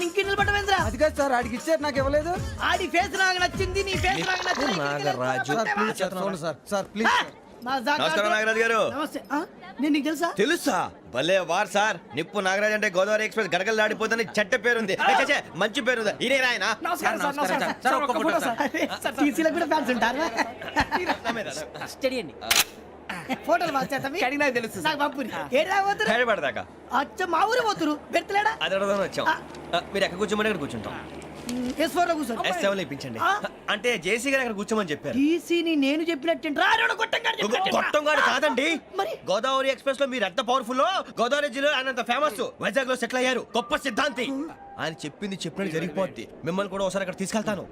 ఇంకే నిలబడమేంద్రా? అది కాదు సార్, ఆడికి ఇచ్చారు, నాకు ఇవ్వలేదు. ఆడి ఫేస్ నాకు నచ్చింది, నీ ఫేస్ నాకు నచ్చింది. నాగరాజు. Sir please. నమస్కారం నాగరాజు గారు. నమస్తే. నేను నీకు తెలుసా? తెలుసా? భలే వార్ సార్. నిప్పు నాగరాజ్ అంటే గోదావరి ఎక్స్ప్రెస్ గడగలు దాడిపోతుంది చెట్ట పేరుంది. మంచి పేరు. ఇదే ఆయన నమస్కారం సార్, నమస్కారం సార్. ఒక్క ఫోటో సార్. టీసీలో కూడా ఫ్యాన్స్ ఉంటారా? స్టడీ అండి. ఫోటోలు మార్చేస్తాం. కడిగి నాకు తెలుసు. నాకు పంపుని. ఏడు రాబోతురు? హైదరాబాద్ అచ్చ మా ఊరు పోతురు. పెడతలేడా? అది అడగదాం వచ్చాం. మీరు ఎక్కడ కూర్చోమని అక్కడ కూర్చుంటాం. S4 లో కూర్చో. S7 ఇప్పించండి. అంటే జేసీ గారు అక్కడ కూర్చోమని చెప్పారు. టీసీని నేను చెప్పినట్టు గొట్టంగాడు కాదండి. మరి గోదావరి ఎక్స్ప్రెస్ లో మీరు ఎంత పవర్ఫుల్, గోదావరి జిల్లా ఆయన ఫేమస్, వైజాగ్ లో సెటిల్ అయ్యారు, గొప్ప సిద్ధాంతి. ఆయన చెప్పింది చెప్పినట్టు జరిగిపోద్ది. మిమ్మల్ని కూడా ఒకసారి అక్కడ తీసుకెళ్తాను.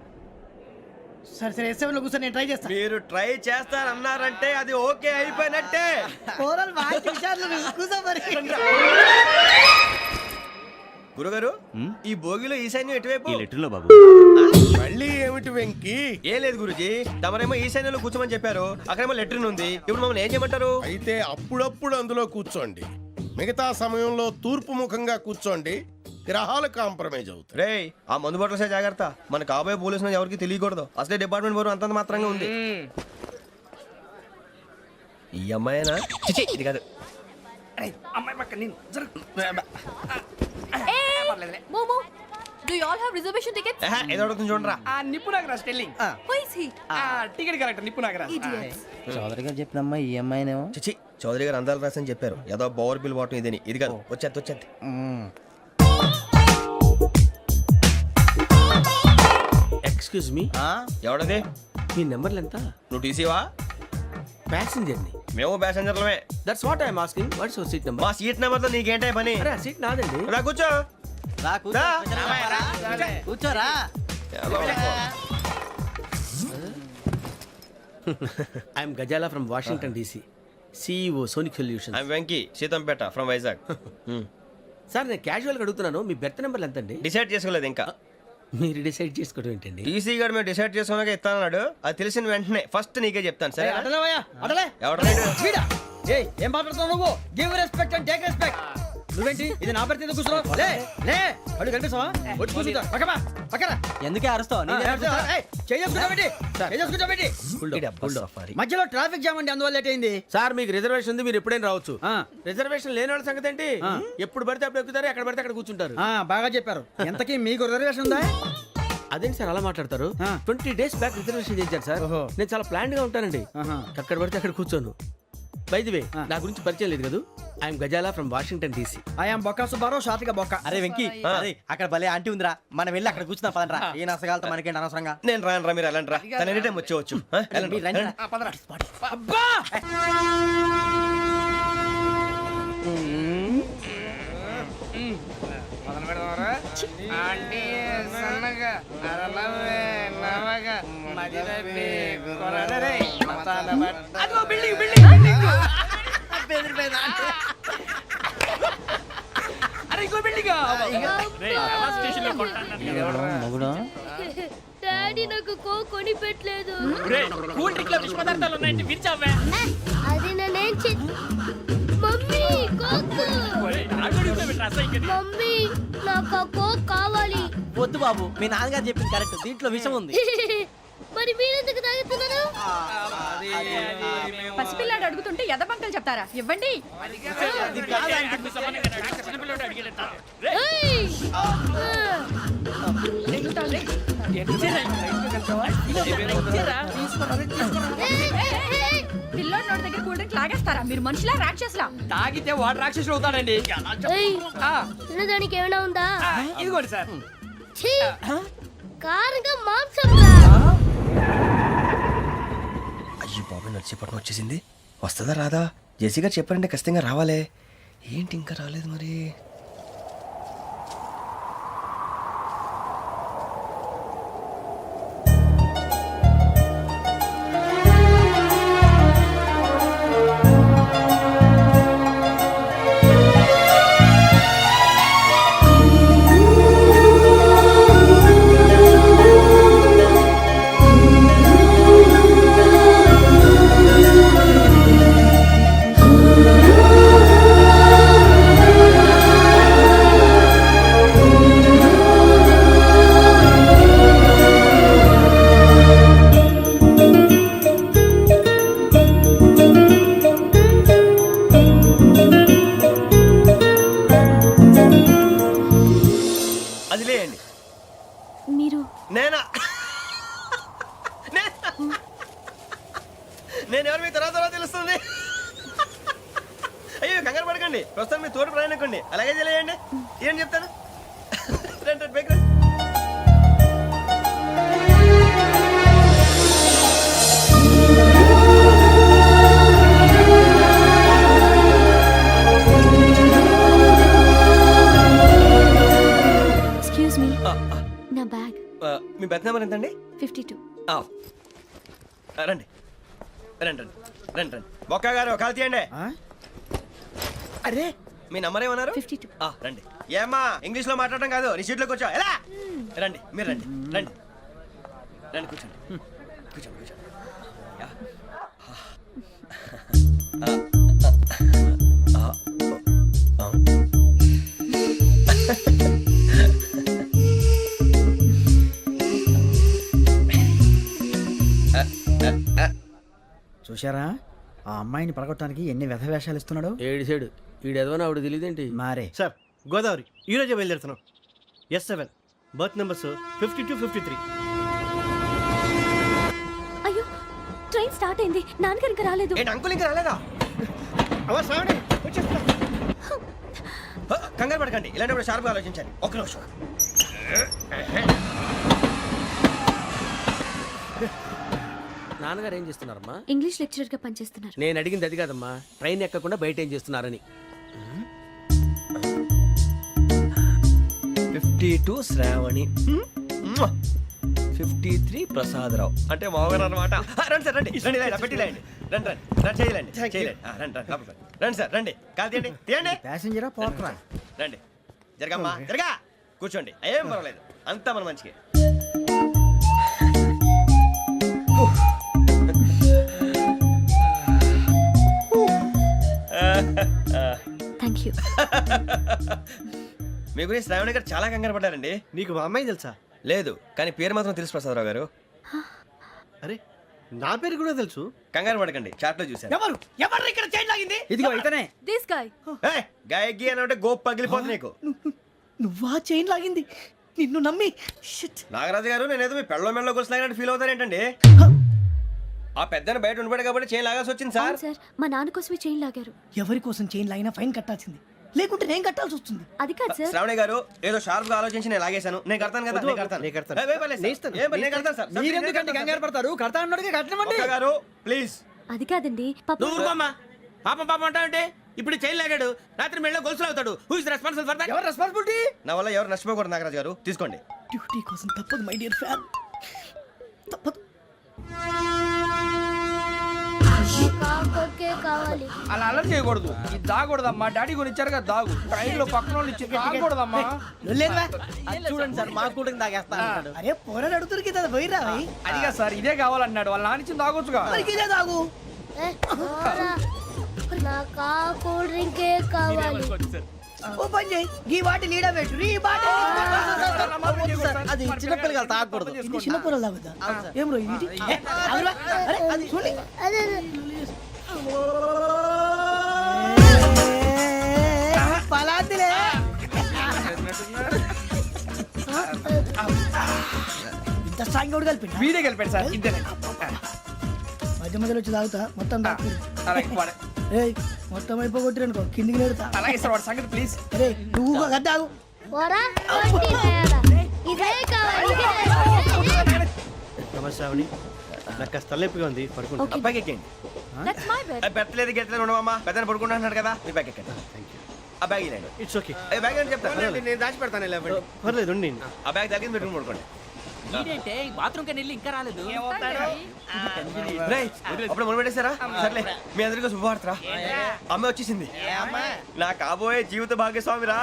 సరే సరే, S7 లో కూర్చొని నేను ట్రై చేస్తాను. మీరు ట్రై చేస్తారన్నారంటే అది ఓకే అయిపోయినట్టే. ఓరల్ వాయిస్ విషయాలు కూర్చో మరి. గురుగారు, ఈ భోగిలో ఈశాన్యం ఎటువైపు? బాబు మళ్ళీ ఏమిటి వెంకీ? ఏం లేదు గురుజీ, తమరేమో ఈశాన్యంలో కూర్చోమని చెప్పారు, అక్కడేమో లెట్రిన్ ఉంది. ఇప్పుడు మమ్మల్ని ఏం చేయమంటారు? అయితే అప్పుడప్పుడు అందులో కూర్చోండి, మిగతా సమయంలో తూర్పు ముఖంగా కూర్చోండి. గ్రహాలు కాంప్రమైజ్ అవుతాయి. రేయ్, ఆ మందు బాటలసే జాగ్రత్త. మన కాబోయే పోలీసులు ఎవరికి తెలియకూడదు. అసలే డిపార్ట్మెంట్ బోరు అంతంత మాత్రంగా ఉంది. ఈ అమ్మాయినా? చిచి, ఇది కాదు. అమ్మాయి పక్క నేను Momo, do you all have reservation tickets? ఏదో అడుగుతుంది చూడరా. నిప్పు Nagaraj telling. Who is he? Ticket correct నిప్పు నాగరాజ్. Idiots. చౌదరి గారు చెప్పినమ్మా ఈ అమ్మాయినేమో. చిచి, చౌదరి గారు అందాలు రాసని చెప్పారు. ఏదో బోర్ బిల్ వాటం ఇదని. ఇది కాదు. వచ్చేది. Excuse me, ఎవడది? మీ నెంబర్లు ఎంత? నువ్వు టీసీవా? ప్యాసింజర్ ని. మేము ప్యాసెంజర్లమే. That's what I'm asking. What's your seat number? మా సీట్ నెంబర్ తో నీకేంటే పని? అరే ఆ సీట్ నాదండి. రా కూర్చో. రా. కూర్చోరా. I'm Ghazala from Washington DC, CEO Sonic Solutions. I'm Venky, Seethampeta from Vizag. Sir నేను క్యాజువల్ గా అడుగుతున్నాను, మీ బెర్త్ నెంబర్లు ఎంత అండి? డిసైడ్ చేసుకోలేదు ఇంకా. మీరు డిసైడ్ చేసుకోవడం ఏంటండి? టీసీ గారు మేము డిసైడ్ చేసుకున్నాక ఇస్తానన్నాడు. అది తెలిసిన వెంటనే ఫస్ట్ నీకే చెప్తాను. సరే? అటలే ఎవడ ఏం మాట్లాడుతున్నావు నువ్వు? Give respect and take respect. నువ్వేంటి ఇది నా పరిస్థితి ఎందుకు కూర్చున్నావు? లే లే, అడుగు కనిపిస్తావా? వచ్చి కూర్చుంటా. పక్కన ఎందుకే అరుస్తావు? మధ్యలో ట్రాఫిక్ జామ్ అండి, అందువల్ల లేట్ అయింది. సార్ మీకు రిజర్వేషన్ ఉంది, మీరు ఎప్పుడైనా రావచ్చు. రిజర్వేషన్ లేని వాళ్ళ సంగతి ఏంటి? ఎప్పుడు పడితే అప్పుడు ఎక్కుతారు, ఎక్కడ పడితే అక్కడ కూర్చుంటారు. బాగా చెప్పారు. ఎంతకీ మీకు రిజర్వేషన్ ఉందా? అదేంటి సార్ అలా మాట్లాడతారు? 20 days బ్యాక్ రిజర్వేషన్ చేయించారు సార్. నేను చాలా ప్లాన్డ్ గా ఉంటానండి. అక్కడ పడితే అక్కడ కూర్చోను. బై ది వే, నా గురించి పరిచయం లేదు కదా. I'm Ghazala from Washington DC. I'm Bokka Subbarao, షాతిక బొక్క. అరే వెంకీ, అక్కడ భలే ఆంటీ ఉందిరా, మనం వెళ్ళి అక్కడ కూర్చున్నా పదనరా. ఏ నసగాలతో మనకేంటి అనవసరంగా. నేను రాను మీరు ఎలాంటి రా. తన ఎనీ టైం వచ్చేవచ్చు. అబ్బా మొదలు పెడదామరా? ఆంటీ సన్నగా అరలవే నవగా మదిరపి కొరడరే మతాల బట్ట. అదిగో బిల్డింగ్ బిల్డింగ్ బిల్డింగ్. అరే ఇంకో బిల్డింగ్. డాడీ నాకు కోక్ కొని పెట్టలేదు. కూల్ డ్రింక్ లో విష పదార్థాలు ఉన్నాయంటే విరిచావే. అది నేనేం మమ్మీ కోక్. మమ్మీ నాకు ఆ కోక్ కావాలి. వద్దు బాబు, మీ నాన్నగారు చెప్పింది కరెక్ట్, దీంట్లో విషయం ఉంది. మరి మీరెందుకు తాగుతున్నారు? పసిపిల్లాడు అడుగుతుంటే ఎదబంకలు చెప్తారా? ఇవ్వండి. పిల్లోడి నోటి దగ్గర కూల్ డ్రింక్ లాగేస్తారా? మీరు మనుషులా రాక్షసులా? తాగితే వాడు రాక్షసుడు అవుతాడండి. తినడానికి ఏమైనా ఉందా? ఇదిగోండి సార్. కారంగా మాంసం. అయ్యో బాబు, నడిచేపట్నం వచ్చేసింది. వస్తుందా రాదా? జెసి గారు చెప్పారంటే ఖచ్చితంగా రావాలే. ఏంటి ఇంకా రాలేదు మరి? వదిలేయండి. మీరు నేనా? నేను ఎవరు మీ తర్వాత తెలుస్తుంది. అయ్యో కంగారు పడకండి, ప్రస్తుతం మీ తోటి ప్రయాణకండి. అలాగే తెలియండి. ఏం చెప్తాను. రండి, రండి, బైక్ రండి. ఎక్స్క్యూజ్ మీ, నా బ్యాగ్. మీ బెత్ నెంబర్ ఎంతండి? 52. రండి రండి రండి రండి రండి. బొక్క గారు కాల్ తీయండి. అరే మీ నంబర్ ఏమన్నారు? 52. రండి. ఏమ్మా ఇంగ్లీష్ లో మాట్లాడడం కాదు, నీ సీట్లోకి వచ్చా. ఎలా రండి, మీరు రండి రండి రండి, కూర్చోండి కూర్చోండి కూర్చోండి. యా. చూశారా ఆ అమ్మాయిని పడగొట్టడానికి ఎన్ని వ్యధ వేషాలు ఇస్తున్నాడు. ఏడు సైడు ఈడెదవని ఆవిడ తెలియదేంటి. మారే సార్ గోదావరి ఈ రోజే బయలుదేరుతున్నాం. S7 berth numbers 52, 53. అయ్యో, ట్రైన్ స్టార్ట్ అయింది. నాన్నగారు ఇంకా రాలేదు. ఏంటి అంకుల్ ఇంకా రాలేదా? కంగారు పడకండి, ఇలాంటప్పుడు షార్ప్గా ఆలోచించండి. ఒక్క నిమిషం. నాన్నగారు ఏం చేస్తున్నారమ్మా? ఇంగ్లీష్ లెక్చరర్ గా పనిచేస్తున్నారు. నేను అడిగింది అది కాదమ్మా, ట్రైన్ ఎక్కకుండా బయట ఏం చేస్తున్నారని. 52 శ్రావణి, 53 ప్రసాదరావు అంటే మామగారు అనమాట. రండి సార్, రండి రండి, పెట్టి లేండి. రండి రండి రండి, చేయలేండి చేయలేండి. రండి రండి లోపలికి రండి. రండి సార్, రండి. కాల్ తీయండి తీయండి. ప్యాసింజరా పోట్రా. రండి, జరగమ్మా జరగా, కూర్చోండి. ఏం పర్వాలేదు, అంతా మన మంచికి. Thank you. మీ గురించి శ్రావణి గారు చాలా కంగారు పడ్డారండి. నీకు మా అమ్మాయి తెలుసా? లేదు, కానీ పేరు మాత్రం తెలుసు ప్రసాదరావు గారు. అరే నా పేరు కూడా తెలుసు. కంగారు పడకండి, చాట్ లో చూశాను. ఎవరు ఎవరు ఇక్కడ చైన్ లాగింది? ఇదిగో ఇతనే. This guy. గాయకి అని అంటే గోప్ పగిలిపోతుంది నీకు. నువ్వా చైన్ లాగింది? నిన్ను నమ్మి నాగరాజు గారు, నేనేదో మీ పెళ్ళ మెళ్ళలో గురిసిలాగినట్టు ఫీల్ అవుతారు ఏంటండి? ఆ పెద్దని బయట ఉండిపోయాడు కాబట్టి చైన్ లాగాల్సి వచ్చింది సార్. సార్, మా నాన్న కోసమే చైన్ లాగారు. ఎవరి కోసం చైన్ లాగినా ఫైన్ కట్టాల్సింది, లేకుంటే నేను కట్టాల్సి వస్తుంది. అది కాదు సార్. శ్రావణి గారు ఏదో షార్ప్ గా ఆలోచించి నేను లాగేశాను. నేను కడతాను కదా, నేను కడతాను. నేను కడతాను. ఏ, పర్లేదు సార్. ఏ, నేను కడతాను సార్. మీరెందుకంటే కంగారు పడతారు? కడతా అన్నాడుగా కట్టమండి. ఒక్క గారు ప్లీజ్. అది కాదండి, పాప. నువ్వు ఊరుకోమ్మా. పాపం పాపం అంటావంటే ఇప్పుడు చైన్ లాగాడు, రాత్రి మెళ్ళ గొలుసులు అవుతాడు. Who is responsible for that? ఎవరు రెస్పాన్సిబిలిటీ? నా వల్ల ఎవరు నష్టపోకూడదు నాగరాజు గారు, తీసుకోండి. డ్యూటీ కోసం తప్పదు మై డియర్ ఫ్యాన్, తప్పదు. అలా అలర్ట్ చేయకూడదు. ఇది దాగకూడదమ్మా. డాడీ కొని ఇచ్చారు కదా దాగు. ట్రైన్ లో పక్కన వాళ్ళు ఇచ్చి దాగకూడదమ్మా. లేదురా. చూడండి సార్, మా కూడా తాగేస్తా అంటాడు. అరే పోరాడు అడుగుతారు కదా, పోయిరా భయ్. అదిగా సార్, ఇదే కావాలన్నాడు. వాళ్ళ నాన్న ఇచ్చింది తాగొచ్చుగా. మరి ఇదే తాగు. ఓ పని చేయి, ఈ బాటి లీడ పెట్టు. ఈ బాటి అది చిన్నపిల్లలు తాగకూడదు. ఇది చిన్న పొరలు తాగుతా. ఏం రో ఇది? ఆగురా. అరే అది చూడండి. పలాతిలే. ఇంత స్ట్రాంగ్ కూడా కలిపి వీడే గెలిపాడు సార్. ఇద్దరే. మధ్య మధ్యలో వచ్చి తాగుతా మొత్తం తాగు. అలాగే వాడు- ఏయ్ మొత్తం అయిపోగొట్టిరనుకో కిందికి నేడుతా. అలాగే సార్, వాడు సంగతి ప్లీజ్. అరే నువ్వు గద్దాగు. నమస్తే శ్రావణి, నాకు కాస్త తలెప్పిగా ఉంది, పడుకుంటా. Okay. బ్యాగ్ ఎక్కండి. That's my bed. పెట్టలేదు గెట్టలేదు ఉండవమ్మా. పెద్దని పడుకుంటున్నాడు కదా, మీ బ్యాగ్ ఎక్కండి. ఆ బ్యాగ్ ఇలాండి. ఇట్స్ ఓకే, ఏ బ్యాగ్ అని చెప్తాను. నేను దాచి పెడతాను. పర్లేదు ఉండి. ఆ బ్యాగ్ తగ్గింది పెట్టుకుని పడుకోండి. ఏంటంటే బాత్రూమ్ కి వెళ్ళి ఇంకా రాలేదు. రేయ్, అప్పుడు మొదలు పెట్టేశారా? సర్లే, మీ అందరికీ శుభవార్తరా. అమ్మ వచ్చేసింది. నా కాబోయే జీవిత భాగ్యస్వామిరా.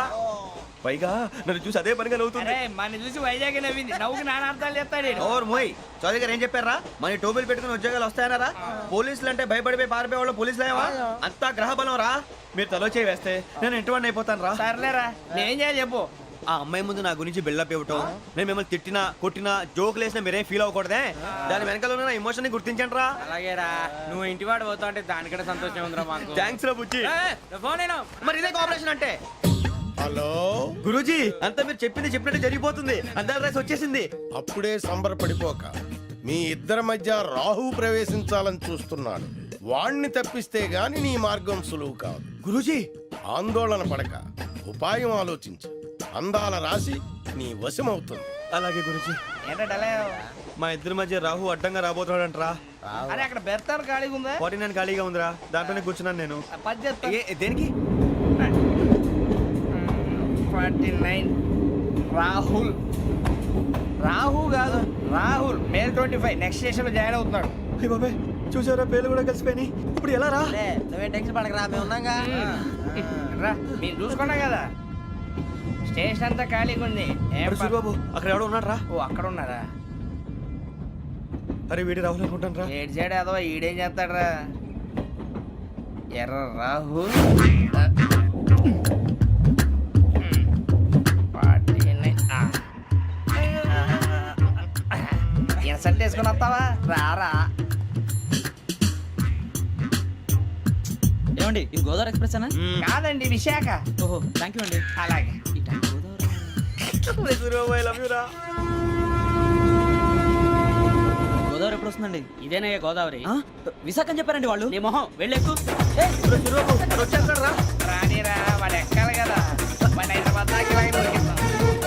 పైగా నన్ను చూసి అదే పనిగా నవ్వుతుంది. మన చూసి వైజాగ్ నవ్వింది. నవ్వుకి నాన్న అర్థాలు చెప్తాడు. ఓర్ మోయ్, చౌదరి గారు ఏం చెప్పారా? మన టోబీలు పెట్టుకుని ఉద్యోగాలు వస్తాయన్నారా? పోలీసులు అంటే భయపడిపోయి పారిపోయే వాళ్ళు పోలీసులేవా? అంతా గ్రహ బలం రా. మీరు తలో చేయి వేస్తే నేను ఇంటివాడిని అయిపోతాను రా. సర్లేరా, నేనేం చేయాలి చెప్పు. ఆ అమ్మాయి ముందు నా గురించి బిల్డప్ ఇవ్వటం, నేను మిమ్మల్ని తిట్టినా కొట్టినా జోకులు వేసినా మీరేం ఫీల్ అవ్వకూడదే. దాని వెనకాల ఉన్న నా ఎమోషన్ ని గుర్తించండి రా. అలాగేరా, నువ్వు ఇంటివాడు పోతా అంటే దానికంటే సంతోషం ఉందిరా మాకు. థ్యాంక్స్ రా బుజ్జి. ఫోన్ అయినా మరి ఇదే కోఆపరేషన్ అంటే. హలో గురూజీ అంతా మీరు చెప్పింది చెప్పినట్టు జరిగిపోతుంది. అందాల రైస్ వచ్చేసింది. అప్పుడే సంబరపడిపోక మీ ఇద్దరి మధ్య రాహు ప్రవేశించాలని చూస్తున్నాడు. వాణ్ణి తప్పిస్తే గాని నీ మార్గం సులువు కాదు. గురూజీ ఆందోళన పడక ఉపాయం ఆలోచించు. అందాల రాశి నీ వశమవుతుంది. అలాగే గురూజీ. ఏంటంటే మా ఇద్దరి మధ్య రాహు అడ్డంగా రాబోతున్నాడంట్రా. అరే అక్కడ బెర్తాను ఖాళీగా ఉందా? 49 ఖాళీగా ఉందిరా, దాంట్లోనే కూర్చున్నాను నేను. పది చెప్తా. దేనికి? 49 రాహుల్. రాహు కాదు రాహుల్. మే 25 నెక్స్ట్ స్టేషన్ లో జాయిన్ అవుతున్నాడు. అయ్య బాబాయ్, చూసారా పేర్లు కూడా కలిసిపోయినాయి. ఇప్పుడు ఎలా రా? నువ్వే టెన్షన్ పడకరా, మేము ఉన్నాగా. రా మీరు చూసుకున్నా కదా స్టేషన్ అంతా ఖాళీగా ఉంది. ఏం ప- బాబు అక్కడ ఎవడో ఉన్నాడు రా. ఓ అక్కడ ఉన్నారా? అరే వీడి రాహుల్ అనుకుంటాను రా. ఏడు చేయడం అదో ఈడేం చేస్తాడరా? ఎర్ర రాహు ఇన్సల్ట్ వేసుకుని వస్తావా? రారా. ఏమండి ఇది గోదావరి ఎక్స్ప్రెస్ అనా? కాదండి విశాఖ. ఓహో థ్యాంక్ యూ అండి. అలాగే. ఈ టైం గోదావరి ఎప్పుడు వస్తుందండి? ఇదేనయ్య గోదావరి. విశాఖ అని చెప్పారండి వాళ్ళు. నీ మొహం వెళ్ళెక్కు. వచ్చేస్తాడు రా. రానిరా వాడు ఎక్కాలి కదా. వాడిని హైదరాబాద్ దాకా ఇలాగే దొరికిస్తాం.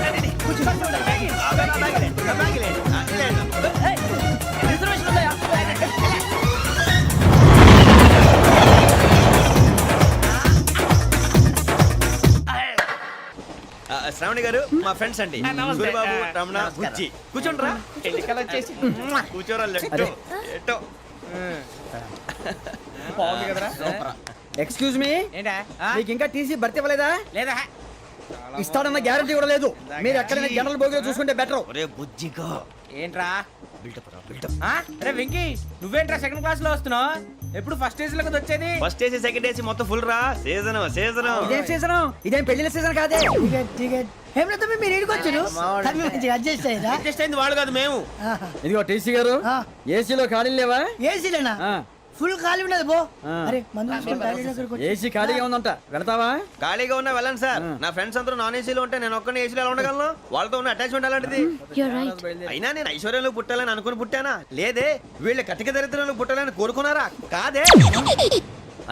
రండి, కూర్చో. రిజర్వేషన్ ఉందా? శ్రావణి గారు మా ఫ్రెండ్స్ అండి. నమస్తే. గురుబాబు, రమణ, నమస్కారం. బుజ్జి. కూర్చోండి రా. ఎన్నికలు వచ్చేసి కూర్చోరా. లెట్టో ఎట్టో. బాగుంది కదరా? ఎక్స్క్యూజ్ మీ, ఏంటా? మీకు ఇంకా టీసీ భర్తీ ఇవ్వలేదా? లేదా ఇస్తాడన్న గ్యారంటీ కూడా లేదు. మీరు ఎక్కడైనా జనరల్ బోగిలో చూసుకుంటే బెటర్. ఒరే బుజ్జిగా. ఏంట్రా? బిల్డప్ రా, బిల్డప్. అరే వెంకీ నువ్వేంట్రా సెకండ్ క్లాస్ లో వస్తున్నావు? ఎప్పుడు ఫస్ట్ ఏజ్ లో వచ్చేది? ఫస్ట్ ఏసీ సెకండ్ ఏసీ మొత్తం ఫుల్ రా. Season season. ఇదేం సీజన్? ఇదేం పెళ్లిన సీజన్ కాదే. ఏమిటో మీరు ఇడికి వచ్చారు అడ్జస్ట్ అయ్యారా? అడ్జస్ట్ అయింది వాళ్ళు కాదు, మేము. ఇదిగో టీసీ గారు, ఏసీలో ఖాళీ లేవా? ఏసీలేనా? ఆ. ఫుల్ ఖాళీ ఉన్నది పో. ఆ. అరే మందు తీసుకొని టాయిలెట్ దగ్గరికి వచ్చి. ఏసీ ఖాళీగా ఉందంట, వెళతావా? ఖాళీగా ఉన్నా వెళ్ళండి సార్. నా ఫ్రెండ్స్ అందరూ నాన్ ఏసీలో ఉంటే నేను ఒక్కనే ఏసీలో ఎలా ఉండగలను? వాళ్ళతో ఉన్న అటాచ్మెంట్ అలాంటిది. You're right. అయినా నేను ఐశ్వర్యంలో పుట్టాలని అనుకుని పుట్టానా? లేదే. వీళ్ళు కటిక దరిద్రంలో పుట్టాలని కోరుకున్నారా? కాదే.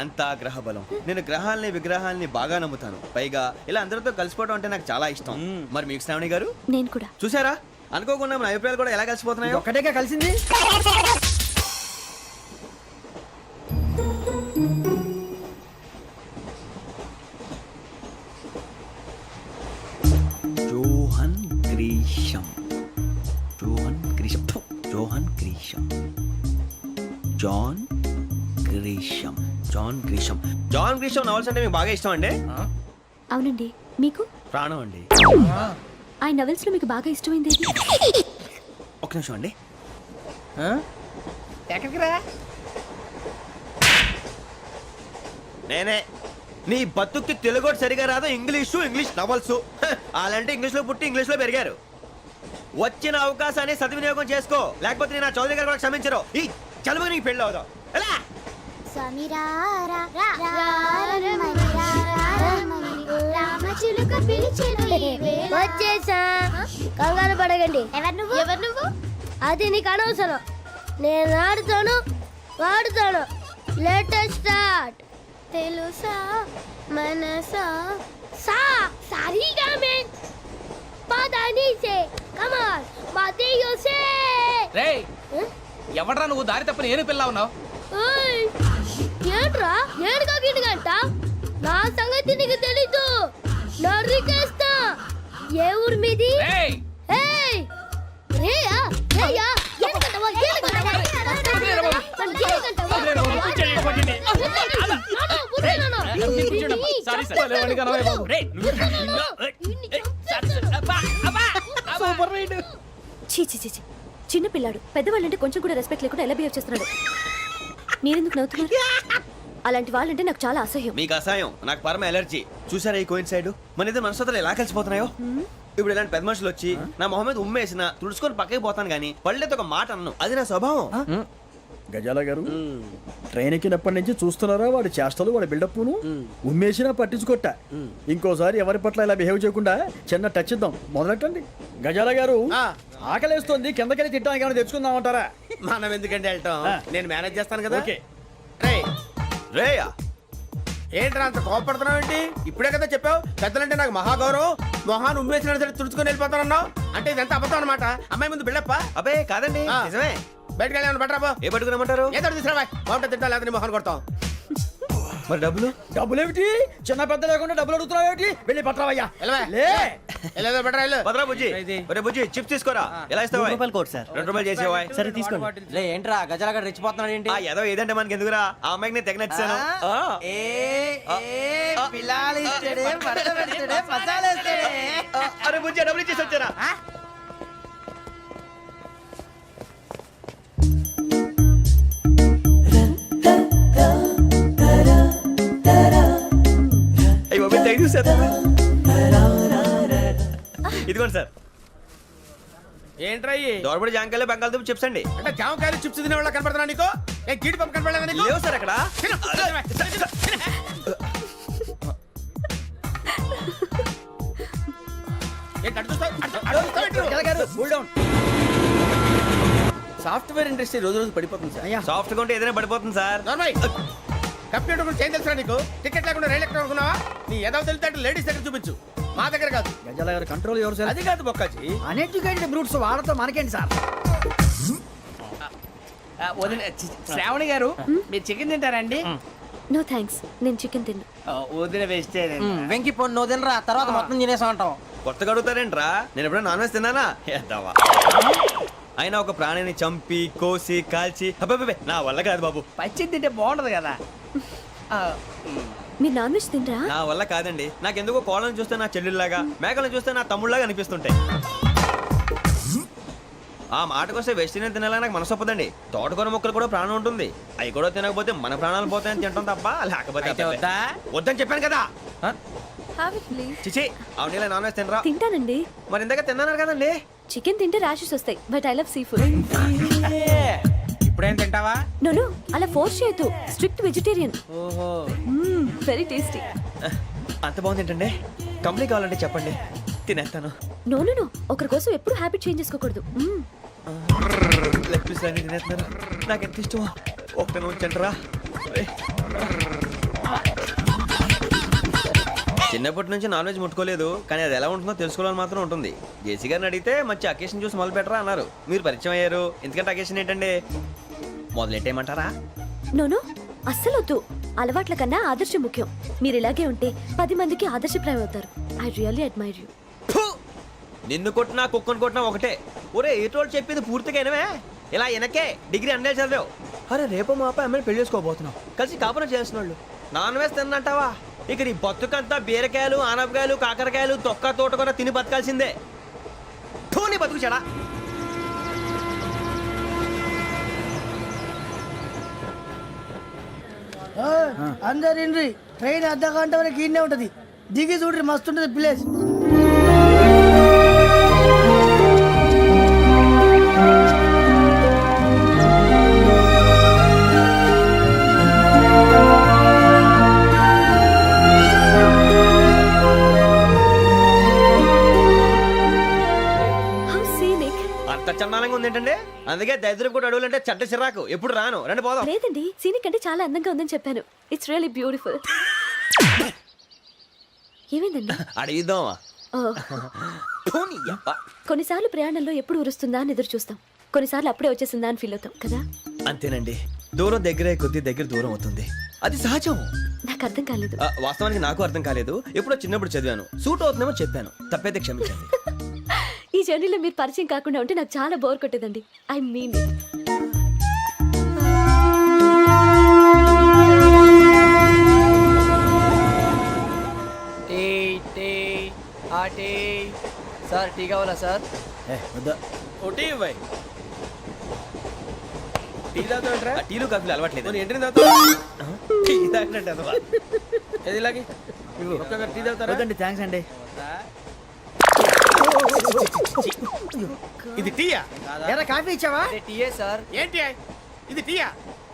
అంతా గ్రహ బలం. నేను గ్రహాలని విగ్రహాలని బాగా నమ్ముతాను. పైగా ఇలా అందరితో కలిసిపోవడం అంటే నాకు చాలా ఇష్టం. మరి మీకు శ్రావణి గారు? నేను కూడా. చూసారా, అనుకోకుండా మన అభిప్రాయాలు కూడా ఎలా కలిసిపోతున్నాయో. ఒక్కటేగా కలిసింది. Johan Grisham. Johan Grisham. Johan Grisham. John Grisham. John Grisham. John Grisham novels అంటే మీకు బాగా ఇష్టం అండి? అవునండి. మీకు? ప్రాణం అండి. ఆ నవెల్స్ లో మీకు బాగా ఇష్టమైంది ఏది? ఒక్క నిమిషం అండి. ఎక్కడికి రా? నేనే. నీ బతుక్కి తెలుగు సరిగా రాదు, ఇంగ్లీష్ నవల్స్. అలాంటి ఇంగ్లీష్ లో పుట్టి ఇంగ్లీష్ లో పెరిగారు. వచ్చిన అవకాశాన్ని సద్వినియోగం చేసుకో, లేకపోతే నేను నా చౌదరి గారు కూడా క్షమించరు. ఈ చదువు నీకు పెళ్ళి అవుదాం. ఎలా? వచ్చేసా, కంగారు పడకండి. ఎవరు నువ్వు? అది నీకు అనవసరం. నేను ఆడుతాను, వాడుతాను. Let start. తెలుసా మనసా సా సారీగా మే పదని సే కమాన్ మాదేయో సే. రేయ్ ఎవడ్రా నువ్వు? దారి తప్పని ఏను పిల్ల ఉన్నావు? ఓయ్ ఏంట్రా ఏడుగా గిడుగంట? నా సంగతి నీకు తెలీదు. నరికేస్తా. ఏ ఊరు మీది? రేయ్ ఏయ్ రేయా రేయా ఏడుగంటవా ఏడుగంటవా చీ చీ చీ చీ. చిన్న పిల్లాడు పెద్దవాళ్ళంటే కొంచెం కూడా రెస్పెక్ట్ లేకుండా ఎలా బిహేవ్ చేస్తున్నాడు. మీరెందుకు నవ్వుతున్నారు? అలాంటి వాళ్ళంటే నాకు చాలా అసహ్యం. మీకు అసహాయం, నాకు పరమ ఎలర్జీ. చూసారా ఈ కోయిన్ సైడ్? మన ఇద్దరు మనసుతో ఎలా కలిసిపోతున్నాయో. ఇప్పుడు ఇలాంటి పెద్ద మనుషులు వచ్చి నా మొహం మీద ఉమ్మేసిన తుడుచుకొని పక్కకి పోతాను, కానీ పళ్ళేతో ఒక మాట అన్ను. అది నా స్వభావం. గజాల గారు ట్రైన్ ఎక్కినప్పటి నుంచి చూస్తున్నారా వాడి చేష్టలు వాడి బిల్డప్ను ఉమ్మేసినా పట్టించుకోట ఇంకోసారి ఎవరి పట్ల ఇలా బిహేవ్ చేయకుండా చిన్న టచ్ ఇద్దాం మొదలెట్టండి గజాల గారు ఆకలేస్తోంది కిందకెళ్ళి తిట్టడానికి ఏమైనా తెచ్చుకుందామంటారా మనం ఎందుకంటే వెళ్ళటం నేను మేనేజ్ చేస్తాను కదా. ఓకే రేయా ఏంట్రా అంత కోపడుతున్నావు ఏంటి? ఇప్పుడే కదా చెప్పావు పెద్దలంటే నాకు మహాగౌరవం, మొహాన్ని ఉమ్మేసిన సరే తుడుచుకొని వెళ్ళిపోతానన్నావు. అంటే ఇదంతా అబద్ధం అనమాట. అమ్మాయి ముందు బిల్డప్ప. అబే కాదండి ఆ. నిజమే. బయటకు వెళ్ళి బట్రాబో ఏ పట్టుకురమ్మంటారు? ఏదో తీసుకురా బాగుంటుంది తింటా లేదా మొహన్ కొడతాం. మరి డబ్బులు? డబ్బులు ఏమిటి చిన్న పెద్ద లేకుండా డబ్బులు అడుగుతున్నావు ఏమిటి? వెళ్ళి పట్టరావయ్యా వెళ్ళవా? లే వెళ్ళేదో బట్రా వెళ్ళు. భద్రా బుజ్జి ఒరే బుజ్జి చిప్స్ తీసుకోరా. ఎలా ఇస్తావా? Court sir. 2 రూపాయలు చేసేవా? సరే తీసుకోండి. లే ఏంట్రా గజాలగడ రెచ్చిపోతున్నాడు ఏంటి? ఆ ఏదో ఏదంటే మనకి ఎందుకురా, ఆ అమ్మాయికి నేను తెగ నచ్చాను. అరే బుజ్జి డబ్బులు ఇచ్చేసి వచ్చారా? అయ్యో థ్యాంక్ యూ సార్. ఇదిగోండి సార్. ఏంట్రా ఇయ్యి? దోరబడి జాంకాయలు బంగాళదుంప చిప్స్ అండి. అంటే జామకాయలు చిప్స్ తినే వాళ్ళ కనపడుతున్నా నీకు? ఏ గీడి పంప కనపడలేదా నీకు? లేవు సార్ అక్కడ. తిను, తిను, తిను. ఏంటి అటు చూస్తావు? అటు చూస్తావు ఏంటి నువ్వు? సాఫ్ట్వేర్ ఇండస్ట్రీ రోజు రోజు పడిపోతుంది సార్. అయ్యా సాఫ్ట్ గా ఉంటే ఏదైనా పడిపోతుంది సార్. నార్మల్ కంప్యూటర్ గురించి ఏం తెలుసా నీకు? టికెట్ లేకుండా రైలు ఎక్కడ అనుకున్నావా? నీ ఏదో తెలితే అంటే లేడీస్ దగ్గర చూపించు, మా దగ్గర కాదు. గజాల గారు కంట్రోల్ ఎవరు సార్? అది కాదు బొక్కాజీ. అన్ఎడ్యుకేటెడ్ బ్రూట్స్ వాళ్ళతో మనకేంటి సార్? శ్రావణి గారు మీరు చికెన్ తింటారండి? నో థ్యాంక్స్, నేను చికెన్ తిన్నా. వదిన వేస్తే వెంకి పొన్ను నువ్వు తినరా, తర్వాత మొత్తం తినేసా ఉంటాం. కొత్తగా అడుగుతారేంట్రా? నేను ఎప్పుడైనా నాన్ వెజ్ తిన్నానా? ఎద్దావా. అయినా ఒక ప్రాణిని చంపి కోసి కాల్చి అబ్బబ్బే నా వల్ల కాదు బాబు. పచ్చి తింటే బాగుంటది కదా. మీరు నాన్ వెజ్ తినరా? నా వల్ల కాదండి. నాకెందుకో కోళ్ళని చూస్తే నా చెల్లెళ్ళలాగా, మేకలను చూస్తే నా తమ్ముళ్ళలాగా అనిపిస్తుంటాయి. ఆ మాటకొస్తే వెస్టిరియన్ తినాలని నాకు మనసు ఒప్పదండి. తోటకూర మొక్కలు కూడా ప్రాణం ఉంటుంది. అవి కూడా తినకపోతే మన ప్రాణాలు పోతాయని తింటాం తప్ప లేకపోతే అబ్బబ్బే. వద్దని చెప్పాను కదా. Have it, please. చిచి అవునీ నాన్ వెజ్ తినరా? తింటానండి. మరి ఇందాక తిన్నాను కదండి. చికెన్ తింటే ర్యాషెస్ వస్తాయి, but I love sea food. ఇప్పుడేం తింటావా? నో అలా ఫోర్స్ చేయొద్దు. Strict vegetarian. ఓహో వెరీ టేస్టీ. అంత బాగుంది ఏంటండి? కంప్లీట్ కావాలంటే చెప్పండి, తినేస్తాను. నో ఒకరి కోసం ఎప్పుడు హ్యాబిట్ చేంజ్ చేసుకోకూడదు. లెగ్ పీస్ అన్ని తినేస్తున్నారు. నాకు ఎంత ఇష్టం. ఒకటే ఉంచండిరా. చిన్నప్పటి నుంచి నాన్ వెజ్ ముట్టుకోలేదు, కానీ అది ఎలా ఉంటుందో తెలుసుకోవాలని మాత్రం ఉంటుంది. జేసీ గారిని అడిగితే మంచి అకేషన్ చూసి మొదలు పెట్టరా అన్నారు. మీరు పరిచయం అయ్యారు, ఎందుకంటే అకేషన్ ఏంటండి? మొదలెట్టేయమంటారా? నో అస్సలు వద్దు. అలవాట్ల కన్నా ఆదర్శం ముఖ్యం. మీరు ఇలాగే ఉంటే 10 మందికి ఆదర్శప్రాయం అవుతారు. I really admire you. నిన్ను కొట్టినా కుక్కను కొట్టినా ఒకటే. ఒరే ఏటోళ్ళు చెప్పింది పూర్తిగా వినవే. ఇలా వెనకే డిగ్రీ అన్నే చదివావు. అరే రేపు మా అబ్బాయి అమ్మాయిని పెళ్లి చేసుకోబోతున్నావు, కలిసి కాపురం చేసిన వాళ్ళు. నాన్ వెజ్ తిన్నంటావా? ఇక నీ బతుకంతా బీరకాయలు ఆనపకాయలు కాకరకాయలు తొక్క తోట కూడా తిని బతకాల్సిందే. నీ బతుకు చెడా. అందరు ఇండ్రి ట్రైన్ అర్ధ గంట వరకు ఇన్నే ఉంటది. దిగి చూడ్రి మస్తు ఉంటది ప్లేస్. అంత చందానంగా ఉంది ఏంటంటే? అందుకే దరిద్రం కూడా అడవులంటే చెడ్డ చిరాకు. ఎప్పుడు రాను. రండి పోదాం. లేదండి, సీనిక్ అంటే చాలా అందంగా ఉందని చెప్పాను. It's really beautiful. ఏమైందండి? అడిగిద్దామా? కొన్నిసార్లు ప్రయాణంలో ఎప్పుడు ఉరుస్తుందా అని ఎదురు చూస్తాం, కొన్నిసార్లు అప్పుడే వచ్చేసిందా అని ఫీల్ అవుతాం కదా. అంతేనండి. దూరం దగ్గరే కొద్ది దగ్గర దూరం అవుతుంది. అది సహజం. నాకు అర్థం కాలేదు. వాస్తవానికి నాకు అర్థం కాలేదు. ఎప్పుడో చిన్నప్పుడు చదివాను. సూట్ అవుతుందేమో చెప్పాను. తప్పైతే క్షమించండి. ఈ జర్నీలో మీరు పరిచయం కాకుండా ఉంటే నాకు చాలా బోర్ కొట్టేదండి. ఐ మీన్ సార్ టీ కావాలా సార్? టీలు కాఫీలు అలవాట్లేదు. టీ థ్యాంక్స్ అండి. ఇది టీయా? ఎరా కాఫీ ఇచ్చావా? టీయే సార్. ఏంటి ఇది టీయా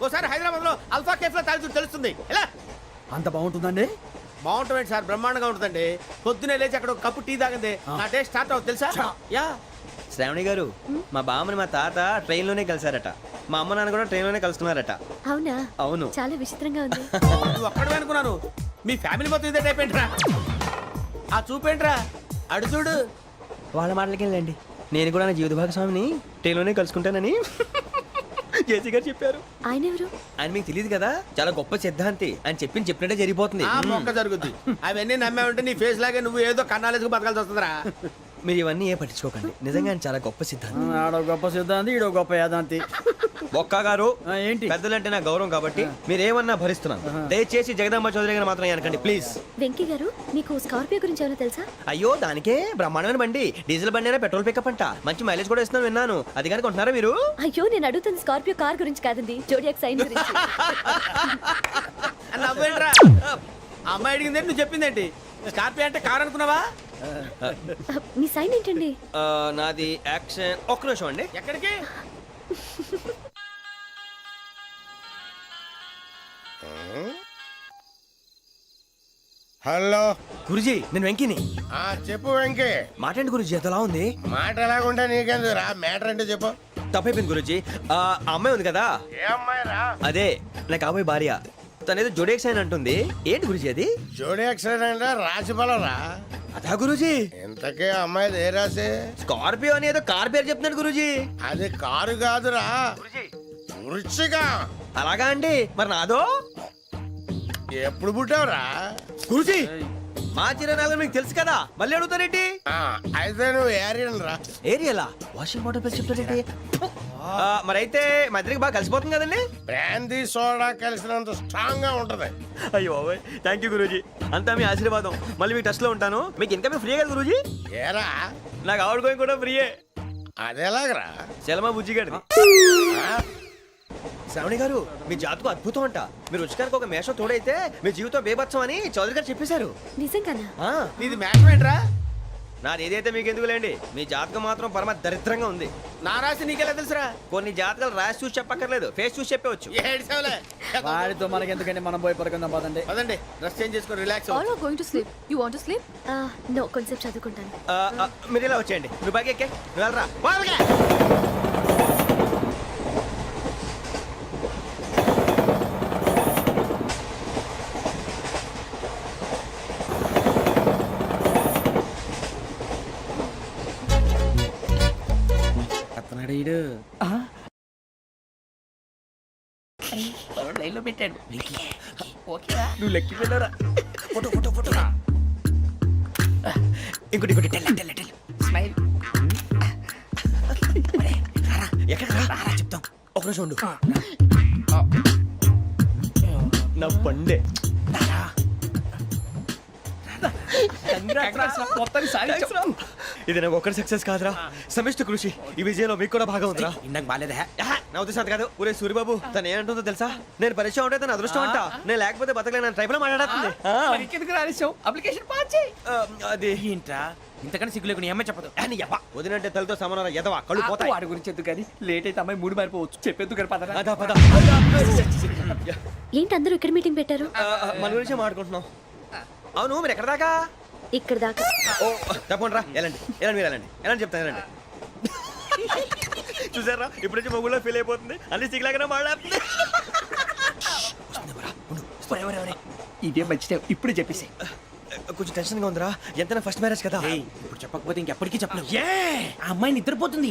ఓసారి హైదరాబాద్ లో అల్ఫా కేఫ్ లో తాగుతూ తెలుస్తుంది ఎలా అంత బాగుంటుందండి? బాగుంటుంది సార్, బ్రహ్మాండంగా ఉంటుందండి. పొద్దునే లేచి అక్కడ ఒక కప్పు టీ తాగింది నా డే స్టార్ట్ అవుతుంది తెలుసా? యా. శ్రావణి గారు మా బామ్మని మా తాత ట్రైన్ లోనే కలిసారట, మా అమ్మ నాన్న కూడా ట్రైన్ లోనే కలుసుకున్నారట. అవునా? అవును. చాలా విచిత్రంగా ఉంది. నువ్వు ఒక్కడే అనుకున్నాను, మీ ఫ్యామిలీ మొత్తం ఇదే టైప్ ఏంట్రా? ఆ చూపేంట్రా, అడు చూడు. వాళ్ళ మాటలకి వెళ్ళండి, నేను కూడా నా జీవిత భాగస్వామిని ట్రైన్ లోనే కలుసుకుంటానని జేసీ గారు చెప్పారు. ఆయన ఎవరు? ఆయన మీకు తెలియదు కదా, చాలా గొప్ప సిద్ధాంతి అని చెప్పినట్టే జరిగిపోతుంది. ఆ మొక్క జరుగుద్ది. అవన్నీ నమ్మే ఉంటే నీ ఫేస్ లాగే నువ్వు ఏదో కన్నాలేసుకు బతకాల్సి వస్తుందిరా. మీరు ఇవన్నీ ఏ పట్టించుకోకండి, నిజంగా ఆయన చాలా గొప్ప సిద్ధాంతి. ఆడో గొప్ప సిద్ధాంతి, ఈడో గొప్ప యాదాంతి. ఒక్క గారు ఏంటి? పెద్దలంటే నా గౌరవం కాబట్టి మీరు ఏమన్నా భరిస్తున్నాను. దయచేసి జగదాంబ చౌదరి గారు మాత్రం అనకండి ప్లీజ్. వెంకీ గారు, మీకు స్కార్పియో గురించి ఏమైనా తెలుసా? అయ్యో దానికే బ్రహ్మాండమైన బండి, డీజిల్ బండి అయినా పెట్రోల్ పికప్ అంట, మంచి మైలేజ్ కూడా ఇస్తున్నాను విన్నాను. అది కానీ కొంటున్నారా మీరు? అయ్యో, నేను అడుగుతుంది స్కార్పియో కార్ గురించి కాదండి, జోడియాక్ సైన్ గురించి. నవ్వేంట్రా? ఆ అమ్మాయి అడిగింది నువ్వు చెప్పిందేంటి? స్కార్పియో అంటే కార్ అనుకున్నావా? మీ సైన్ ఏంటండి? నాది యాక్షన్. ఒక్క నిమిషం అండి. ఎక్కడికి? హలో గురుజీ నేను వెంకిని. చెప్పు వెంకీ. మాట్లాడండి గురుజీ, ఎంతలా ఉంది? మాట ఎలాగుంటా నీకెందుకు రా, మ్యాటర్ అంటే చెప్పు. తప్పైపోయింది గురుజీ. ఆ అమ్మాయి ఉంది కదా, ఏ అమ్మాయి రా? అదే నా కాబోయే భార్య, తనేదో జోడేక్స్ అని అంటుంది. ఏంటి గురుజీ అది? జోడి యాక్సిడెంట్ రాసి రా. అదా గురుజీ? ఇంతకే అమ్మాయి ఏ రాసి? స్కార్పియో అని ఏదో కార్ పేరు చెప్తున్నాడు గురుజీ. అది కారు కాదురా, వృచ్చిక. అలాగా అండి, మరి నాదో? ఎప్పుడు పుట్టావురా? గురుజీ మా చిరనాలు మీకు తెలుసు కదా, మళ్ళీ అడుగుతారేంటి? అయితే నువ్వు ఏరియన్ రా. ఏరియలా? వాషింగ్ వాటర్ పేరు చెప్తారేంటి? మరైతే మా ఇద్దరికి బాగా కలిసిపోతుంది కదండి. బ్రాందీ సోడా కలిసినంత స్ట్రాంగ్ గా ఉంటది. అయ్యో థ్యాంక్ యూ గురూజీ, అంతా మీ ఆశీర్వాదం. మళ్ళీ మీకు టచ్ లో ఉంటాను. మీకు ఇన్కమ్ ఫ్రీ కదా గురూజీ? ఏరా నాకు అవుట్ గోయింగ్ కూడా ఫ్రీయే. అదెలాగరా? చలమా బుజ్జి గారిది. శ్రావణి గారు మీ జాతకు అద్భుతం అంట. మీరు రుచికారికి ఒక మేషం తోడైతే మీ జీవితం బేబత్సం అని చౌదరి గారు చెప్పేశారు. నిజంగానా? నీది మ్యాటర్ ఏంట్రా? నాది ఏదైతే మీకు ఎందుకులేండి, మీ జాతకం మాత్రం పరమ దరిద్రంగా ఉంది. నా రాసి నీకెలా తెలుసురా? కొన్ని జాతకాలు రాసి చూసి చెప్పక్కర్లేదు, ఫేస్ చూసి చెప్పవచ్చు. ఏడ్చావులే. వాడితో మనకి ఎందుకండి, మనం పోయి పడుకుందాం పదండి. పదండి, డ్రెస్ చేంజ్ చేసుకొని relax All are going to sleep. You want to sleep? No, కొంచెం చదువుకుంటాను. మీరు ఇలా వచ్చేయండి. నువ్వు బాగా ఎక్కే, నువ్వు వెళ్ళరా. వాళ్ళకే. లైన్లో పెట్టాడు. నువ్వు లెక్కి వెళ్ళరా. Photo photo photo. ఇంకోటి ఇంకోటి టెల్. స్మైల్. ఎక్కడ రా చెప్తాం. ఒక నిమిషం ఉండు. నా పండే. ఇది నాకు ఒక్కరి సక్సెస్ కాదురా, సమిష్టి కృషి. ఈ విజయంలో మీకు కూడా భాగం ఉందిరా. ఇందాక బాగాలేదా? నా ఉద్దేశం అది కాదు. ఊరే సూరిబాబు తను ఏమంటుందో తెలుసా? నేను పరిచయం ఉంటే తన అదృష్టం అంట, నేను లేకపోతే బతకలేను. ట్రైబ్ లో మాట్లాడుతుంది. ఎందుకు రాలేసావు? అప్లికేషన్ పాస్ చేయి. అది ఏంట్రా ఇంతకన్నా సిగ్గు లేకుండా ఏమై చెప్పదు. వదినంటే తలతో సమానం ఎదవా, కళ్ళు పోతాయి. వాడి గురించి ఎందుకు కానీ లేట్ అయితే అమ్మాయి మూడు మారిపోవచ్చు. చెప్పేందుకు కానీ పదరా. అదా పద. ఏంటి అందరూ ఇక్కడ మీటింగ్ పెట్టారు? మన గురించే మాట్లాడుకుంటున్నాం. అవును మీరు ఎక్కడ దాకా? ఇక్కడ దాకా. ఓ తప్పకుండా రా, వెళ్ళండి వెళ్ళండి, మీరు వెళ్ళండి వెళ్ళండి చెప్తాను, వెళ్ళండి. చూసారా ఇప్పుడు నుంచి మొగుల్లో ఫీల్ అయిపోతుంది, అన్ని సిగ్లాగానే మాట్లాడుతుంది. ఇదే మంచి టైం, ఇప్పుడు చెప్పేసి. కొంచెం టెన్షన్ గా ఉందిరా, ఎంతైనా ఫస్ట్ మ్యారేజ్ కదా. ఇప్పుడు చెప్పకపోతే ఇంకెప్పటికీ చెప్పలేవు. ఆ అమ్మాయి నిద్రపోతుంది.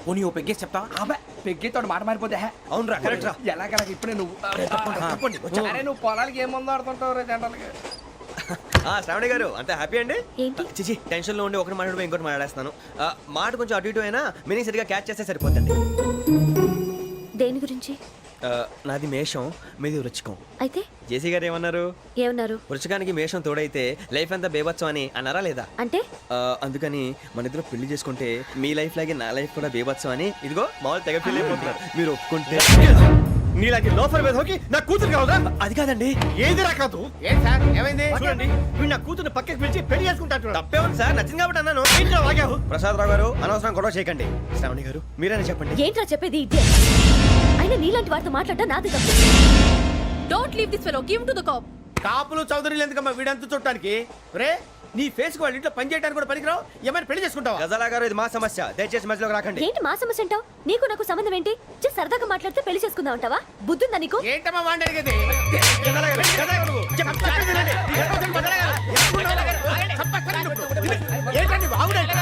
పోనీ ఓ పెగ్గేసి చెప్తావా? అబ్బాయి పెగ్గేతో మాట మారిపోతే. అవునురా కరెక్ట్ రా. ఎలాగలా ఇప్పుడే నువ్వు తప్పండి. అరే నువ్వు పొలాలకి ఏం ముందు ఆడుతుంటావు రే జనరల్గా. శ్రావణి గారు అంతా హ్యాపీ అండి? ఏంటి? చిచి టెన్షన్ లో ఉండి ఒకటి మాట్లాడిపోయి ఇంకోటి మాట్లాడేస్తాను. మాట కొంచెం అటు ఇటు అయినా మీనింగ్ సరిగా క్యాచ్ చేస్తే సరిపోతుంది. దేని గురించి? నాది మేషం, మీది వృచ్చికం. అయితే జేసీ గారు ఏమన్నారు? ఏమన్నారు? వృచ్చికానికి మేషం తోడైతే లైఫ్ అంతా బేబత్సం అని అన్నారా లేదా? అంటే అందుకని మన ఇద్దరు పెళ్లి చేసుకుంటే మీ లైఫ్ లాగే నా లైఫ్ కూడా బేబత్సం అని ఇదిగో మామూలు తెగ పెళ్లి అయిపోతున్నారు. మీరు ఒప్పుకుంటే నీలాంటి లోఫర్ మీద హోకి నా కూతురు కావదా? అది కాదండి. ఏది రాకదు. ఏం సార్ ఏమైంది? చూడండి వీడు నా కూతురు పక్కకి పిలిచి పెళ్లి చేసుకుంటాడు. తప్పే ఉంది సార్, నచ్చింది కాబట్టి అన్నాను. ప్రసాద్ రావు గారు అనవసరం గొడవ చేయకండి. శ్రావణి గారు మీరైనా చెప్పండి. ఏంట్రా చెప్పేది? ఇదే అయినా నీలాంటి వారితో మాట్లాడటం నాది తప్పు. Don't leave this fellow, give to the cop. కాపులు చౌదరులు ఎందుకమ్మా వీడంతా చుట్టానికి? రే నీ ఫేస్ కు వాళ్ళ ఇంట్లో పని చేయడానికి కూడా పనికిరావు. ఏమైనా పెళ్లి చేసుకుంటావా? గజాలా గారు ఇది మా సమస్య, దయచేసి మధ్యలోకి రాకండి. ఏంటి మా సమస్య అంటావు? నీకు నాకు సంబంధం ఏంటి? సరదాగా మాట్లాడితే పెళ్లి చేసుకుందాం అంటావా? బుద్ధుందా నీకు? ఏంటమ్మా వాడిని అడిగేది? ఏంటండి బాగుండేట?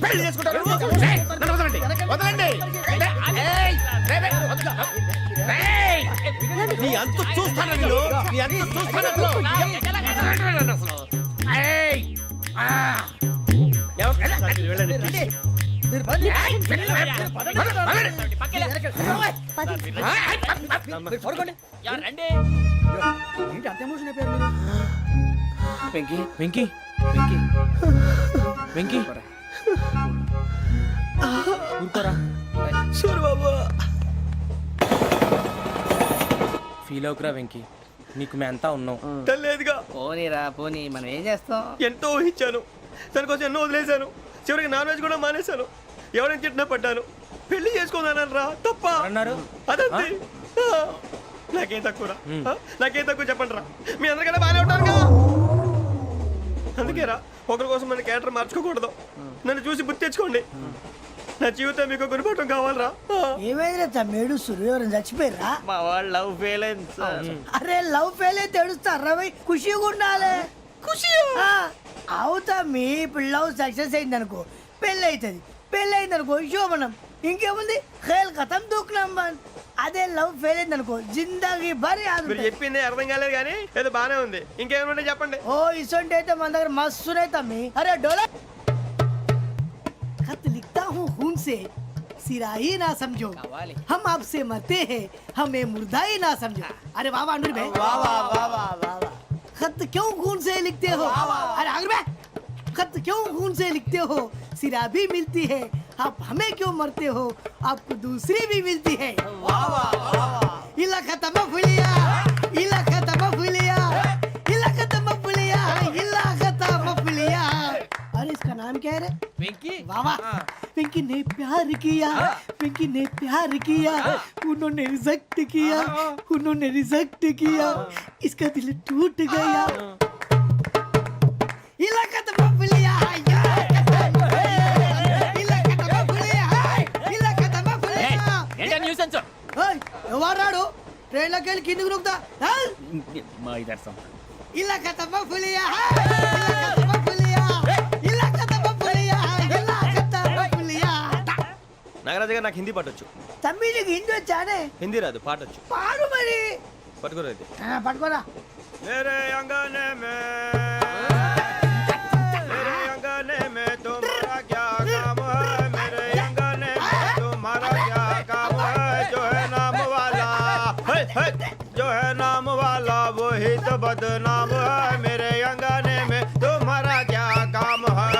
పెళ్లి చేసుకుంటారు నువ్వు? రేయ్, నన్ను వదలండి, వదలండి. నీ అంత చూస్తాను నేను, నీ అంత చూస్తాను అసలు. ఏయ్, ఆ. వెంకీ వెంకీ వెంకీ వెంకీ ఊరుకోరా. ఫీల్ అవుకురా వెంకీ, నీకు మేమంతా ఉన్నాం. తెలియదుగా, పోనీరా పోనీ, మనం ఏం చేస్తాం? ఎంతో ఊహించాను, తన కోసం ఎన్నో వదిలేశాను, చివరికి నాన్ వెజ్ కూడా మానేశాను. ఎవరైనా తిట్టినా పడ్డాను. పెళ్లి చేసుకున్నానని రా తప్ప అన్నారు. అదంతే. నాకేం తక్కువ రా, నాకేం తక్కువ చెప్పండి రా. మీ అందరికన్నా బాగానే ఉంటారుగా. అందుకే రా, ఒకరి కోసం మన క్యారెక్టర్ మార్చుకోకూడదు. నన్ను చూసి గుర్తు తెచ్చుకోండి. నా జీవితం మీకు గురిపటం కావాలరా. ఏమైందిరా తమ్మేడు సూర్యవరం చచ్చిపోయిరా? మా వాళ్ళు లవ్ ఫెయిల్ అయింది సార్. అరే లవ్ ఫెయిల్ అయితే ఏడుస్తారా భయ్? ఖుషిగా ఉండాలి. ఖుషి అవుతా. మీ ఇప్పుడు లవ్ సక్సెస్ అయింది అనుకో పెళ్ళి అవుతుంది. పెళ్ళి అయింది అనుకో శోభనం. ఇంకేముంది ఖేల్ కథం దూకునాం బాన్. అదే లవ్ ఫెయిల్ అయింది అనుకో జిందాగీ భారీ. మీరు చెప్పింది అర్థం కాలేదు కానీ ఏదో బానే ఉంది. ఇంకేమైనా చెప్పండి. ఓ ఇసొంటి అయితే మన దగ్గర మస్తునే తమ్మి. అరే డోలా खत लिखता हूँ खून से सिरा ही ना समझो, हम आपसे मरते हैं हमें मुर्दा ही ना समझो. अरे वाह वाह अनुर भाई, वाह वाह वाह वाह वाह. खत क्यों खून से लिखते हो? अरे अनुर भाई, खत क्यों खून से लिखते हो? सिरा भी मिलती है, आप हमें क्यों मरते हो? आपको दूसरी भी मिलती है. वाह वाह वाह. इला खत्म फुलिया, इला खत्म फुलिया, इला खत्म फुलिया, इला खत्म फुलिया. अरे इसका नाम क्या है रे? వెంకీ वाह वाह. पिंकी ने प्यार किया, पिंकी ने प्यार किया, उन्होंने रिजेक्ट किया, उन्होंने रिजेक्ट किया, इसका दिल टूट गया. इलाका तो बबलिया इलाका तो बबलिया इलाका तो बबलिया. ఏంటా న్యూసెన్స్? ఓయ్ ఎవరు రాడు? ట్రైన్లోకి వెళ్ళి కిందికి నొక్కుతా. మా ఇదర్సం ఇలాకా तो बबलिया इलाका तो बबलिया इलाका तो बबलिया इलाका तो बबलिया. నాగరాజు గారు నాకు హిందీ పాటొచ్చు. తమ్మి నీకు హిందీ వచ్చానే? హిందీ రాదు, పాటొచ్చు. పాడు మరి. పట్టుకోరు అయితే. పట్టుకోరా. मेरे अंगने में मेरे अंगने में तुम्हारा क्या काम है? मेरे अंगने में तुम्हारा क्या काम है? जो है नाम वाला जो है नाम वाला वही तो बदनाम है. मेरे अंगने में तुम्हारा क्या काम है?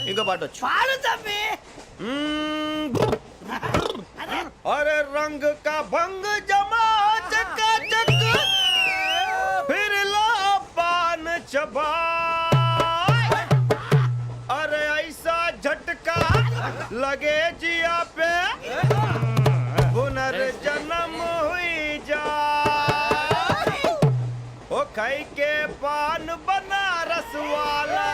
इनको पाटो. పాడు తమ్మి. अरे रंग का भंग जमा चकाचक फिर लो पान चबा. अरे ऐसा झटका लगे जिया पे पुनर्जन्म हुई जा. ओ खाई के पान बनारस वाला,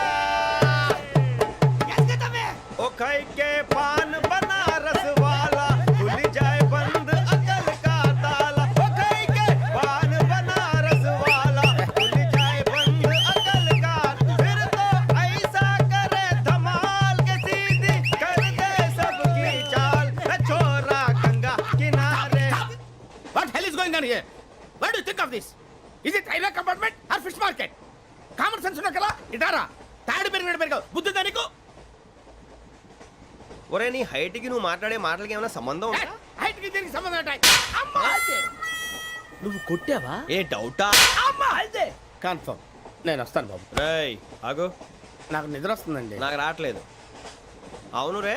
ओ खाई के पान बनारस वाला खुल जाए बंद अकल का ताला. ओ खाई के पान बनारस वाला खुल जाए बंद अकल का. फिर तो ऐसा करे धमाल के सीधी कर दे सबकी चाल. छोरा गंगा किनारे. What hell is going on here? What do you think of this? Is it railway compartment or fish market? Common sense ఉన్నా కదా ఇటారా. తాడు పెరిగినట్టు పెరిగావు, బుద్ధి దానికి. ఒరే నీ హైట్ కి నువ్వు మాట్లాడే మాటలకి ఏమైనా సంబంధం ఉందా? హైట్ కి దీనికి సంబంధం ఉంటాయి. అమ్మా అయితే నువ్వు కొట్టావా? ఏ డౌటా? అమ్మా అయితే కన్ఫర్మ్. నేను వస్తాను బాబు. రేయ్ ఆగు, నాకు నిద్ర వస్తుందండి. నాకు రావట్లేదు. అవును రే,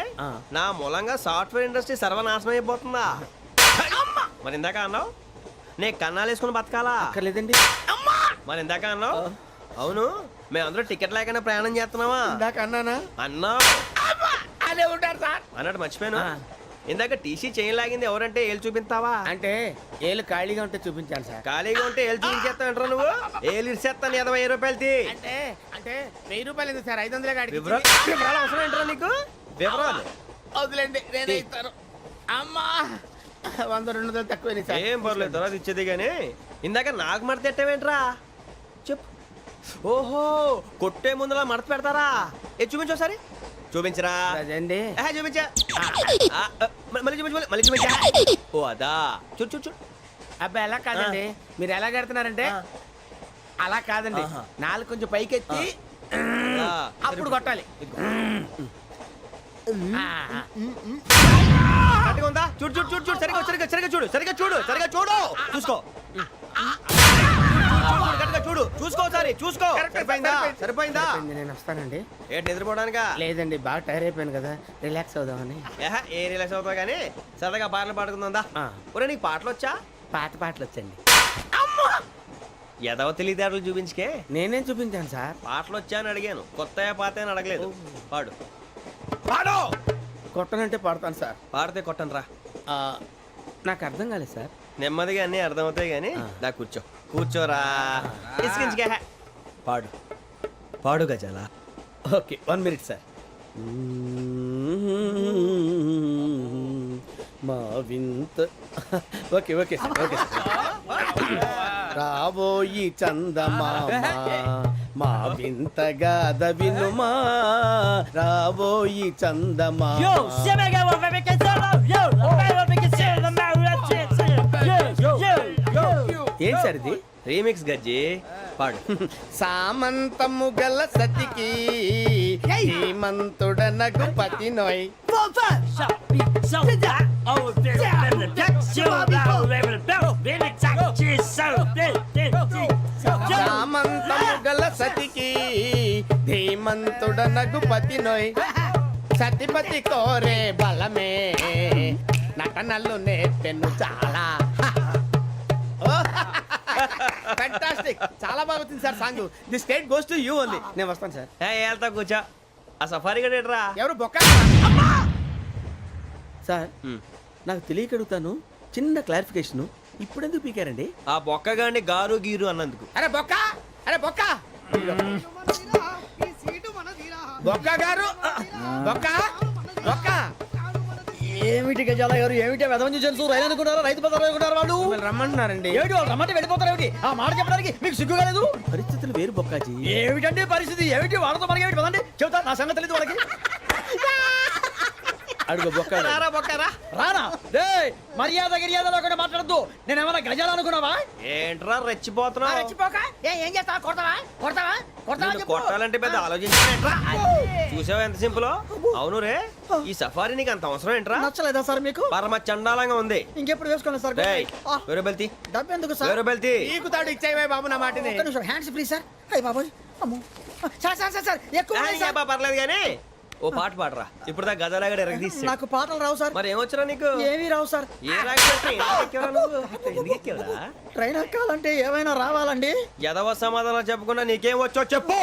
నా మూలంగా సాఫ్ట్వేర్ ఇండస్ట్రీ సర్వనాశనం అయిపోతుందా? మరి ఇందాక అన్నావు నే కన్నాలు వేసుకుని బతకాలా? అక్కర్లేదండి. మరి ఇందాక అన్నావు అవును మేమందరూ టికెట్ లేకనే ప్రయాణం చేస్తున్నావా? ఇందాక అన్నానా? అన్నావు. బాగానే ఉంటారు సార్. అన్నట్టు మర్చిపోయాను, ఇందాక టీసీ చేయి లాగింది ఎవరంటే ఏళ్ళు చూపిస్తావా? అంటే ఏళ్ళు ఖాళీగా ఉంటే చూపించాను సార్. ఖాళీగా ఉంటే ఏళ్ళు చూపించేస్తావు నువ్వు. ఏళ్ళు ఇచ్చేస్తాను 20 రూపాయలది. అంటే అంటే 1000 రూపాయలు ఎందుకు సార్? 500 గాడికి వివరాలు అవసరం ఏంట్రా నీకు? వివరాలు వదిలేండి, నేనే ఇస్తాను. అమ్మా 100 200 తక్కువ సార్. ఏం పర్లేదు, తర్వాత ఇచ్చేది కానీ ఇందాక నాకు మడత ఎట్టవేంట్రా చెప్పు. ఓహో, కొట్టే ముందులా మడత పెడతారా? ఏ చూపించు ఒకసారి. చూపించరా? అదండి. చూపించా. మళ్ళీ చూపించు, మళ్ళీ చూపించా. ఓ అదా, చూడు చూడు చూడు. అబ్బాయి ఎలా కాదండి, మీరు ఎలా కడుతున్నారంటే అలా కాదండి, నాలుగు కొంచెం పైకెత్తి అప్పుడు కొట్టాలి. కరెక్ట్గా ఉందా? చూడు చూడు చూడు చూడు, సరిగా సరిగా సరిగా చూడు, సరిగా చూడు, సరిగా చూడు, చూసుకో. కరెక్ట్గా చూడు, చూసుకో ఒకసారి, చూసుకో. సరిపోయిందా? సరిపోయిందా? నేను వస్తానండి. ఏంటి నిద్రపోవడానికా? లేదండి, బాగా టైర్ అయిపోయాను కదా, రిలాక్స్ అవుదామని. ఏ రిలాక్స్ అవుతావు కానీ సరదాగా పాటలు పాడుకుందా? ఒరే నీకు పాటలు వచ్చా? పాత పాటలు వచ్చండి. ఎదవ తెలివితేటలు చూపించుకే. నేనేం చూపించాను సార్? పాటలు వచ్చా అని అడిగాను, కొత్త పాత అని అడగలేదు. పాడు పాడు. కొట్టనంటే పడతాను సార్. పాడితే కొట్టను రా. నాకు అర్థం కాలేదు సార్. నెమ్మదిగా అన్నీ అర్థమవుతాయి కానీ నా కూర్చో. కూర్చోరా. ఇసుకించుకే. పాడు పాడు గజాల. Okay, 1 minute sir. మా వింత. Okay okay sir, okay sir. రాబోయి చందమామ మా వింతగా వినుమా, రాబోయి చందమామ. ఏం సార్ ఇది? రీమిక్స్ గజ్జి. పాడు. సామంతము గల సతికి ధీమంతుడనగు పతి నోయ్. సామంతము గల సతికి ధీమంతుడనగు పతి నోయ్. సతిపతి కోరే బలమే నటనలు నేర్పెను చాలా. ఫ్యాంటాస్టిక్, చాలా బాగా వచ్చింది sir song. The state goes to you only. నేను వస్తాను సార్. వెళ్తా కూర్చో. ఆ సఫారీ గడేట్రా. ఎవరు బొక్క సార్? నాకు తెలియక అడుగుతాను, చిన్న క్లారిఫికేషన్. ఇప్పుడు ఎందుకు పీకారండి? ఆ బొక్కగాడిని గారు గీరు అన్నందుకు. అరే బొక్క, అరే బొక్క, బొక్క గారు, బొక్క బొక్క. ఏమిటి గజాల గారు, ఏమిటి వెదవని జంతువు? రైలు అనుకున్నారా? రైతు బజార్ అనుకున్నారు వాళ్ళు? రమ్మంటున్నారండి. ఏమిటి వాళ్ళు రమ్మంటే వెళ్ళిపోతారు? ఏమిటి ఆ మాట చెప్పడానికి మీకు సిగ్గుగా లేదు? పరిస్థితులు వేరు బొక్కాజీ. ఏమిటండి పరిస్థితి? ఏమిటి వాళ్ళతో మనకి ఏమిటి? పదండి చెబుతా, నా సంగతి తెలియదు వాళ్ళకి. అడుగు బొక్క. రారా బొక్కరా. రానా? రే మర్యాద గిర్యాద లేకుండా మాట్లాడద్దు. నేను ఏమైనా గజాలు అనుకున్నావా? ఏంట్రా రెచ్చిపోతున్నావు? ఏం చేస్తా? కొడతావా? కొడతావా? నిన్ను కొట్టాలంటే పెద్ద ఆలోచించానేంట్రా. చూసావా ఎంత సింపుల్? అవును రే, ఈ సఫారీ నీకు అంత అవసరం ఏంట్రా? నచ్చలేదా సార్ మీకు? పరమ చండాలంగా ఉంది. ఇంకెప్పుడు వేసుకోండి సార్. డేయ్, వేరే బెల్తి. డబ్బు ఎందుకు సార్? వేరే బెల్తి. నీకు తాడు ఇచ్చేవే బాబు నా మాటని. ఒక్క నిమిషం, హ్యాండ్స్ ఫ్రీ సార్. అయ్య బాబోయ్, అమ్మో. సార్ సార్ సార్ సార్ ఎక్కువ ఉన్నాయి సార్. పర్లేదు కానీ ఓ పాట పాడరా. ఇప్పుడు దా గదలాగడ ఎరగ తీసి. నాకు పాటలు రావు సార్. మరి ఏమొచ్చరా నీకు? ఏమీ రావు సార్. ఏ రాకెవరా? ట్రైన్ ఎక్కాలంటే ఏమైనా రావాలండి? ఎదవ సమాధానం చెప్పకుండా నీకేం వచ్చో చెప్పు.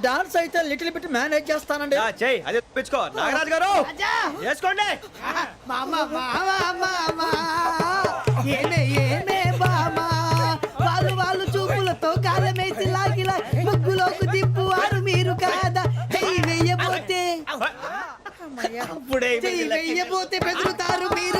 డాన్స్ అయితే లిటిల్ బిట్ మేనేజ్ చేస్తానండి. చెయ్యి, అదే తెప్పించుకో. నాగరాజు గారు చేసుకోండి. మామా మామా మామా ఏమే ఏమే బామా, వాళ్ళు వాళ్ళు చూపులతో కాలమేసి లాగిలా ముగ్గులోకి తిప్పువారు మీరు కాదా? చెయ్యి వెయ్యబోతే చెయ్యి వెయ్యబోతే బెదురుతారు మీరు